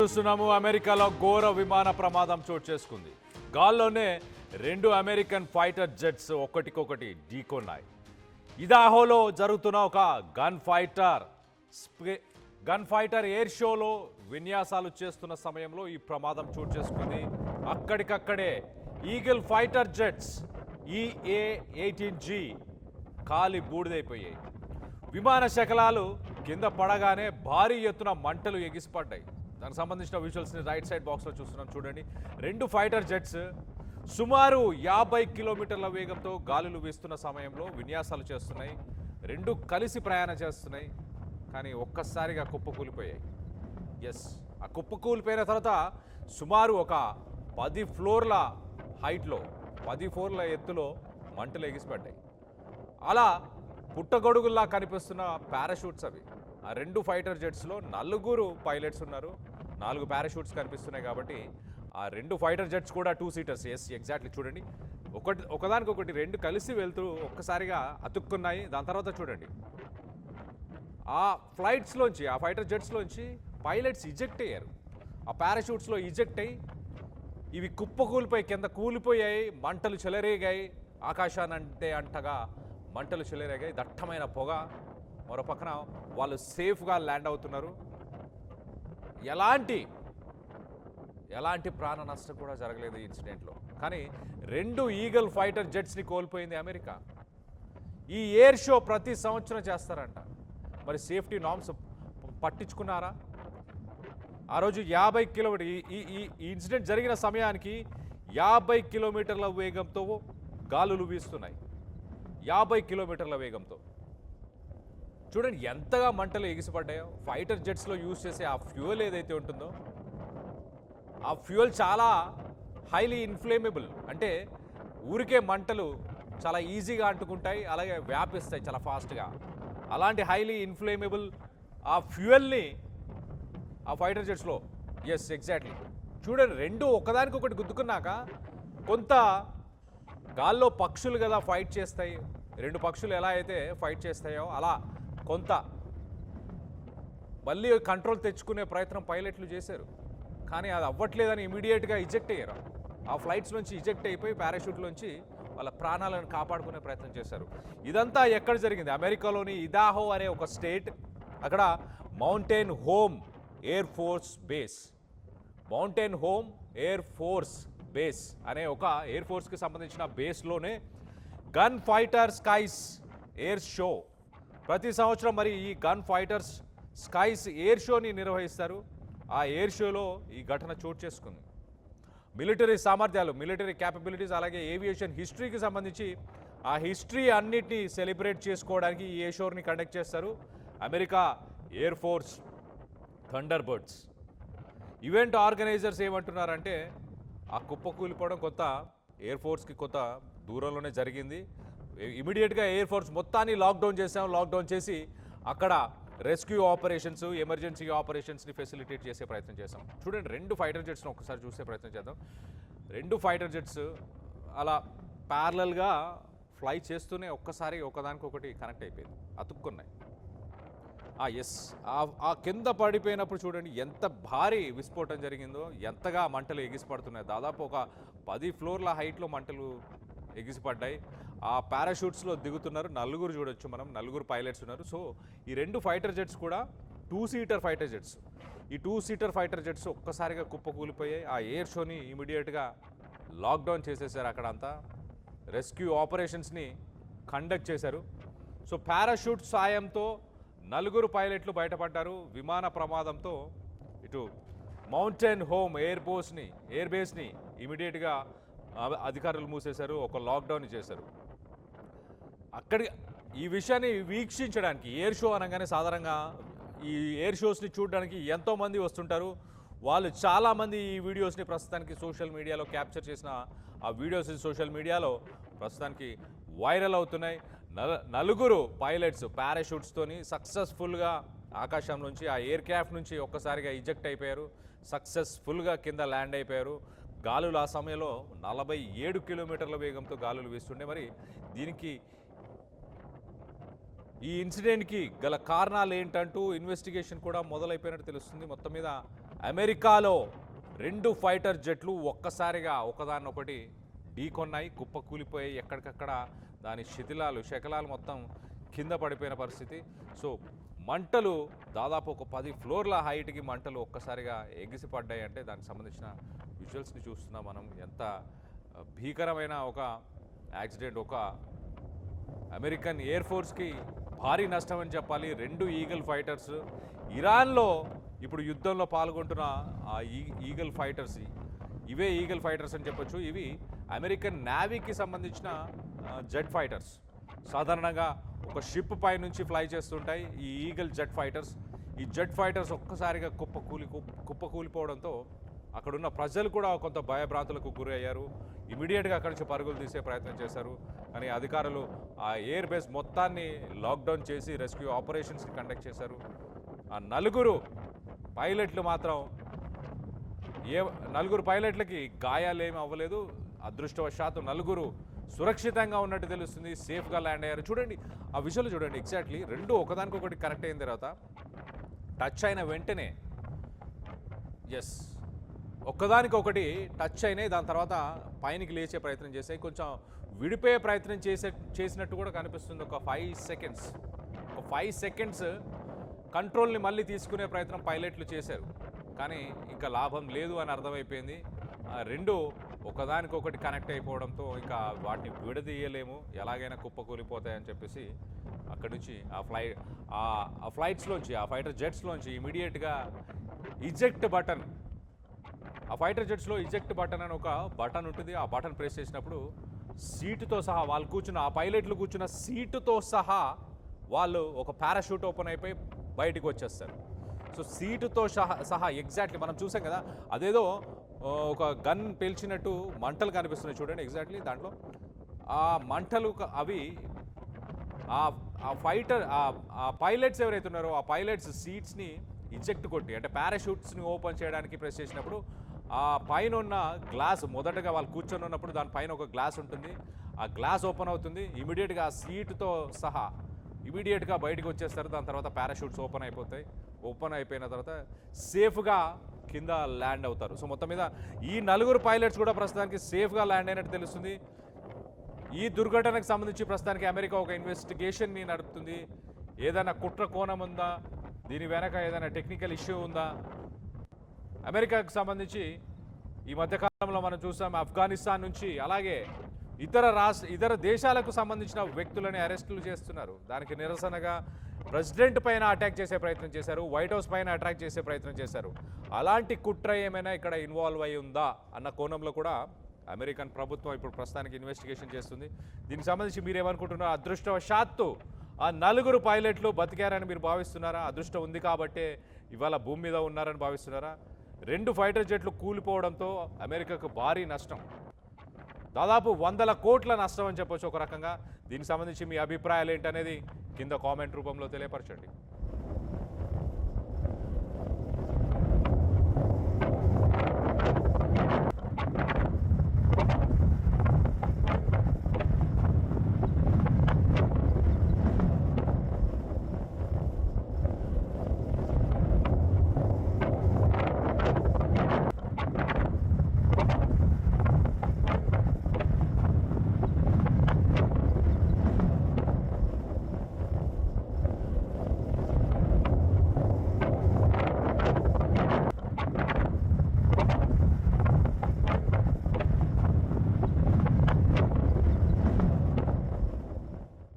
చూస్తున్నాము. అమెరికాలో ఘోర విమాన ప్రమాదం చోటు చేసుకుంది. గాల్లోనే 2 అమెరికన్ ఫైటర్ జెట్స్ ఒకటికొకటి ఢీకొన్నాయి. ఇదాహోలో జరుగుతున్న ఒక గన్ ఫైటర్ ఎయిర్ షోలో విన్యాసాలు చేస్తున్న సమయంలో ఈ ప్రమాదం చోటు చేసుకుంది. అక్కడికక్కడే ఈగిల్ ఫైటర్ జెట్స్ EA-18G కాలి బూడిదైపోయాయి. విమాన శకలాలు కింద పడగానే భారీ ఎత్తున మంటలు ఎగిసిపడ్డాయి. దానికి సంబంధించిన విజువల్స్ని రైట్ సైడ్ బాక్స్లో చూస్తున్నాం. చూడండి, 2 ఫైటర్ జెట్స్ సుమారు 50 కిలోమీటర్ల వేగంతో గాలులు వీస్తున్న సమయంలో విన్యాసాలు చేస్తున్నాయి. 2 కలిసి ప్రయాణం చేస్తున్నాయి. కానీ ఒక్కసారిగా కుప్పకూలిపోయాయి. ఆ కుప్పకూలిపోయిన తర్వాత సుమారు ఒక 10 ఫ్లోర్ల హైట్లో 10 ఫ్లోర్ల ఎత్తులో మంటలు ఎగిసిపడ్డాయి. అలా పుట్టగొడుగుల్లా కనిపిస్తున్న పారాషూట్స్ అవి. ఆ 2 ఫైటర్ జెట్స్లో 4 పైలట్స్ ఉన్నారు. 4 పారాషూట్స్ కనిపిస్తున్నాయి. కాబట్టి ఆ 2 ఫైటర్ జెట్స్ కూడా 2 సీటర్స్. ఎగ్జాక్ట్లీ చూడండి, ఒకదానికొకటి 2 కలిసి వెళ్తూ ఒక్కసారిగా అతుక్కున్నాయి. దాని తర్వాత చూడండి, ఆ ఫ్లైట్స్లోంచి, ఆ ఫైటర్ జెట్స్లోంచి పైలట్స్ ఇజెక్ట్ అయ్యారు. ఆ పారాషూట్స్లో ఇజెక్ట్ అయ్యి ఇవి కుప్పకూలిపోయి కింద కూలిపోయాయి. మంటలు చెలరేగాయి. ఆకాశానంటే అంటగా మంటలు చెలరేగాయి. దట్టమైన పొగ. మరో పక్కన వాళ్ళు సేఫ్గా ల్యాండ్ అవుతున్నారు. ఎలాంటి ప్రాణ నష్టం కూడా జరగలేదు ఈ ఇన్సిడెంట్లో. కానీ 2 ఈగల్ ఫైటర్ జెట్స్ని కోల్పోయింది అమెరికా. ఈ ఎయిర్ షో ప్రతి సంవత్సరం చేస్తారంట. మరి సేఫ్టీ నార్మ్స్ పట్టించుకున్నారా? ఆ రోజు 50 కిలోమీటర్ ఈ ఇన్సిడెంట్ జరిగిన సమయానికి 50 కిలోమీటర్ల వేగంతో గాలులు వీస్తున్నాయి. 50 కిలోమీటర్ల వేగంతో. చూడండి ఎంతగా మంటలు ఎగిసిపడ్డాయో. ఫైటర్ జెట్స్లో యూజ్ చేసే ఆ ఫ్యూయల్ ఏదైతే ఉంటుందో, ఆ ఫ్యూయల్ చాలా హైలీ ఇన్ఫ్లేమబుల్. అంటే ఊరికే మంటలు చాలా ఈజీగా అంటుకుంటాయి, అలాగే వ్యాపిస్తాయి చాలా ఫాస్ట్గా. అలాంటి హైలీ ఇన్ఫ్లేమబుల్ ఆ ఫ్యూయల్ని ఆ ఫైటర్ జెట్స్లో ఎగ్జాక్ట్లీ చూడండి, 2 ఒకదానికొకటి గుద్దుకున్నాక కొంత గాల్లో పక్షులు కదా ఫైట్ చేస్తాయి. 2 పక్షులు ఎలా అయితే ఫైట్ చేస్తాయో అలా కొంత మళ్ళీ కంట్రోల్ తెచ్చుకునే ప్రయత్నం పైలట్లు చేశారు. కానీ అది అవ్వట్లేదని ఇమీడియట్గా ఇజెక్ట్ అయ్యారు. ఆ ఫ్లైట్స్ నుంచి ఇజెక్ట్ అయిపోయి పారాషూట్లోంచి వాళ్ళ ప్రాణాలను కాపాడుకునే ప్రయత్నం చేశారు. ఇదంతా ఎక్కడ జరిగింది? అమెరికాలోని ఇదాహో అనే ఒక స్టేట్. అక్కడ Mountain Home Air Force Base, Mountain Home Air Force Base అనే ఒక ఎయిర్ ఫోర్స్కి సంబంధించిన బేస్లోనే Gunfighter Skies air show ప్రతి సంవత్సరం మరి ఈ గన్ ఫైటర్స్ స్కైస్ ఎయిర్ షోని నిర్వహిస్తారు. ఆ ఎయిర్ షోలో ఈ ఘటన చోటు చేసుకుంది. మిలిటరీ సామర్థ్యాలు, మిలిటరీ క్యాపబిలిటీస్, అలాగే ఏవియేషన్ హిస్టరీకి సంబంధించి ఆ హిస్టరీ అన్నిటినీ సెలబ్రేట్ చేసుకోవడానికి ఈ ఎయిర్ షోని కండక్ట్ చేస్తారు America air force thunder birds. Event organisers ఏమంటున్నారంటే ఆ కుప్ప కూలిపోవడం కొంత ఎయిర్ ఫోర్స్కి కొంత దూరంలోనే జరిగింది. ఇమీడియట్గా ఎయిర్ ఫోర్స్ మొత్తాన్ని లాక్డౌన్ చేసి అక్కడ రెస్క్యూ ఆపరేషన్స్, ఎమర్జెన్సీ ఆపరేషన్స్ని ఫెసిలిటేట్ చేసే ప్రయత్నం చేశాం. చూడండి, 2 ఫైటర్ జెట్స్ని ఒకసారి చూసే ప్రయత్నం చేద్దాం. 2 ఫైటర్ జెట్స్ అలా ప్యారలల్గా ఫ్లై చేస్తూనే ఒక్కసారి ఒకదానికొకటి కనెక్ట్ అయిపోయింది, అతుక్కున్నాయి. ఆ కింద పడిపోయినప్పుడు చూడండి ఎంత భారీ విస్ఫోటం జరిగిందో, ఎంతగా మంటలు ఎగిసిపడుతున్నాయి. దాదాపు ఒక 10 ఫ్లోర్ల హైట్లో మంటలు ఎగిసిపడ్డాయి. ఆ పారాషూట్స్లో దిగుతున్నారు 4 చూడొచ్చు మనం, 4 పైలట్స్ ఉన్నారు. సో ఈ 2 ఫైటర్ జెట్స్ కూడా 2 సీటర్ ఫైటర్ జెట్స్. ఈ 2 సీటర్ ఫైటర్ జెట్స్ ఒక్కసారిగా కుప్పకూలిపోయాయి. ఆ ఎయిర్ షోని ఇమీడియట్గా లాక్డౌన్ చేసేసారు. అక్కడ అంతా రెస్క్యూ ఆపరేషన్స్ని కండక్ట్ చేశారు. సో పారాషూట్ సాయంతో 4 పైలట్లు బయటపడ్డారు. విమాన ప్రమాదంతో ఇటు మౌంటైన్ హోమ్ ఎయిర్ బేస్ని ఇమీడియట్గా అధికారులు మూసేశారు, ఒక లాక్డౌన్ చేశారు. ఈ విషయాన్ని వీక్షించడానికి, ఎయిర్ షో అనగానే సాధారణంగా ఈ ఎయిర్ షోస్ని చూడడానికి ఎంతోమంది వస్తుంటారు. వాళ్ళు చాలామంది ఈ వీడియోస్ని ప్రస్తుతానికి సోషల్ మీడియాలో క్యాప్చర్ చేసిన ఆ వీడియోస్ సోషల్ మీడియాలో ప్రస్తుతానికి వైరల్ అవుతున్నాయి. 4 పైలట్స్ పారాషూట్స్తోని సక్సెస్ఫుల్గా ఆకాశం నుంచి, ఆ ఎయిర్ క్రాఫ్ట్ నుంచి ఒక్కసారిగా ఇజెక్ట్ అయిపోయారు. సక్సెస్ఫుల్గా కింద ల్యాండ్ అయిపోయారు. గాలులు ఆ సమయంలో 47 కిలోమీటర్ల వేగంతో గాలులు వీస్తుండే. మరి దీనికి ఈ ఇన్సిడెంట్కి గల కారణాలు ఏంటంటూ ఇన్వెస్టిగేషన్ కూడా మొదలైపోయినట్టు తెలుస్తుంది. మొత్తం మీద అమెరికాలో 2 ఫైటర్ జెట్లు ఒక్కసారిగా ఒకదాన్నొకటి ఢీకొన్నాయి, కుప్పకూలిపోయాయి. ఎక్కడికక్కడ దాని శకలాలు మొత్తం కింద పడిపోయిన పరిస్థితి. సో మంటలు దాదాపు ఒక 10 ఫ్లోర్ల హైట్కి మంటలు ఒక్కసారిగా ఎగిసిపడ్డాయి. అంటే దానికి సంబంధించిన విజువల్స్ని చూస్తున్నాం మనం. ఎంత భీకరమైన ఒక యాక్సిడెంట్, ఒక అమెరికన్ ఎయిర్ ఫోర్స్కి భారీ నష్టం అని చెప్పాలి. 2 ఈగల్ ఫైటర్స్ ఇరాన్లో ఇప్పుడు యుద్ధంలో పాల్గొంటున్న ఆ ఈగల్ ఫైటర్స్, ఇవే ఈగల్ ఫైటర్స్ అని చెప్పొచ్చు. ఇవి అమెరికన్ నేవీకి సంబంధించిన జెట్ ఫైటర్స్. సాధారణంగా ఒక షిప్ పై నుంచి ఫ్లై చేస్తుంటాయి ఈ ఈగల్ జెట్ ఫైటర్స్. ఈ జెట్ ఫైటర్స్ ఒక్కసారిగా కుప్పకూలిపోవడంతో అక్కడున్న ప్రజలు కూడా కొంత భయభ్రాంతులకు గురి అయ్యారు. ఇమీడియట్గా అక్కడి నుంచి పరుగులు తీసే ప్రయత్నం చేశారు. కానీ అధికారులు ఆ ఎయిర్ బేస్ మొత్తాన్ని లాక్డౌన్ చేసి రెస్క్యూ ఆపరేషన్స్ని కండక్ట్ చేశారు. ఆ నలుగురు పైలట్లకి గాయాలేమీ అవ్వలేదు. అదృష్టవశాత్తు నలుగురు సురక్షితంగా ఉన్నట్టు తెలుస్తుంది, సేఫ్గా ల్యాండ్ అయ్యారు. చూడండి ఆ విజువల్ చూడండి. ఎగ్జాక్ట్లీ 2 ఒకదానికొకటి కనెక్ట్ అయిన తర్వాత టచ్ అయిన వెంటనే ఒక్కదానికొకటి టచ్ అయినాయి. దాని తర్వాత పైనకి లేచే ప్రయత్నం చేశాయి. కొంచెం విడిపోయే ప్రయత్నం చేసినట్టు కూడా కనిపిస్తుంది. ఒక 5 సెకండ్స్ కంట్రోల్ని మళ్ళీ తీసుకునే ప్రయత్నం పైలట్లు చేశారు. కానీ ఇంకా లాభం లేదు అని అర్థమైపోయింది. 2 ఒకదానికొకటి కనెక్ట్ అయిపోవడంతో ఇంకా వాటిని విడదీయలేము, ఎలాగైనా కుప్పకూలిపోతాయని చెప్పేసి అక్కడి నుంచి ఆ ఫ్లైట్స్లోంచి, ఆ ఫైటర్ జెట్స్లోంచి ఇమీడియట్గా ఇజెక్ట్ బటన్, ఆ ఫైటర్ జెట్స్లో ఇజెక్ట్ బటన్ అని ఒక బటన్ ఉంటుంది. ఆ బటన్ ప్రెస్ చేసినప్పుడు సీటుతో సహా ఆ పైలట్లు కూర్చున్న సీటుతో సహా వాళ్ళు ఒక పారాషూట్ ఓపెన్ అయిపోయి బయటికి వచ్చేస్తారు. సో సీటుతో సహా ఎగ్జాక్ట్లీ మనం చూసాం కదా, అదేదో ఒక గన్ పేల్చినట్టు మంటలు కనిపిస్తున్నాయి చూడండి. ఎగ్జాక్ట్లీ దాంట్లో ఆ మంటలు అవి ఆ పైలట్స్ ఎవరైతే ఉన్నారో ఆ పైలట్స్ సీట్స్ని ఇజెక్ట్ కొట్టి, అంటే పారాషూట్స్ని ఓపెన్ చేయడానికి ప్రెస్ చేసినప్పుడు ఆ పైన ఉన్న గ్లాస్, మొదటగా వాళ్ళు కూర్చొని ఉన్నప్పుడు దానిపైన ఒక గ్లాస్ ఉంటుంది, ఆ గ్లాస్ ఓపెన్ అవుతుంది. ఇమీడియట్గా ఆ సీటుతో సహా ఇమీడియట్గా బయటకు వచ్చేస్తారు. దాని తర్వాత పారాషూట్స్ ఓపెన్ అయిపోతాయి. ఓపెన్ అయిపోయిన తర్వాత సేఫ్గా కింద ల్యాండ్ అవుతారు. సో మొత్తం మీద ఈ 4 పైలట్స్ కూడా ప్రస్తుతానికి సేఫ్గా ల్యాండ్ అయినట్టు తెలుస్తుంది. ఈ దుర్ఘటనకు సంబంధించి ప్రస్తుతానికి అమెరికా ఒక ఇన్వెస్టిగేషన్ని నడుపుతుంది. ఏదైనా కుట్ర కోణం ఉందా, దీని వెనక ఏదైనా టెక్నికల్ ఇష్యూ ఉందా? అమెరికాకు సంబంధించి ఈ మధ్యకాలంలో మనం చూసాం ఆఫ్ఘనిస్తాన్ నుంచి, అలాగే ఇతర దేశాలకు సంబంధించిన వ్యక్తులని అరెస్టులు చేస్తున్నారు. దానికి నిరసనగా ప్రెసిడెంట్ పైన అటాక్ చేసే ప్రయత్నం చేశారు, వైట్ హౌస్ పైన అటాక్ చేసే ప్రయత్నం చేశారు. అలాంటి కుట్ర ఏమైనా ఇక్కడ ఇన్వాల్వ్ అయి ఉందా అన్న కోణంలో కూడా అమెరికన్ ప్రభుత్వం ఇప్పుడు ప్రస్తుతానికి ఇన్వెస్టిగేషన్ చేస్తుంది. దీనికి సంబంధించి మీరేమనుకుంటున్నారు? అదృష్టవశాత్తు ఆ 4 పైలట్లు బతికారని మీరు భావిస్తున్నారా? అదృష్టం ఉంది కాబట్టే ఇవాళ భూమి మీద ఉన్నారని భావిస్తున్నారా? 2 ఫైటర్ జెట్లు కూలిపోవడంతో అమెరికాకు భారీ నష్టం, దాదాపు 100 కోట్ల నష్టం అని చెప్పొచ్చు ఒక రకంగా. దీనికి సంబంధించి మీ అభిప్రాయాలు ఏంటనేది కింద కామెంట్ రూపంలో తెలియపరచండి.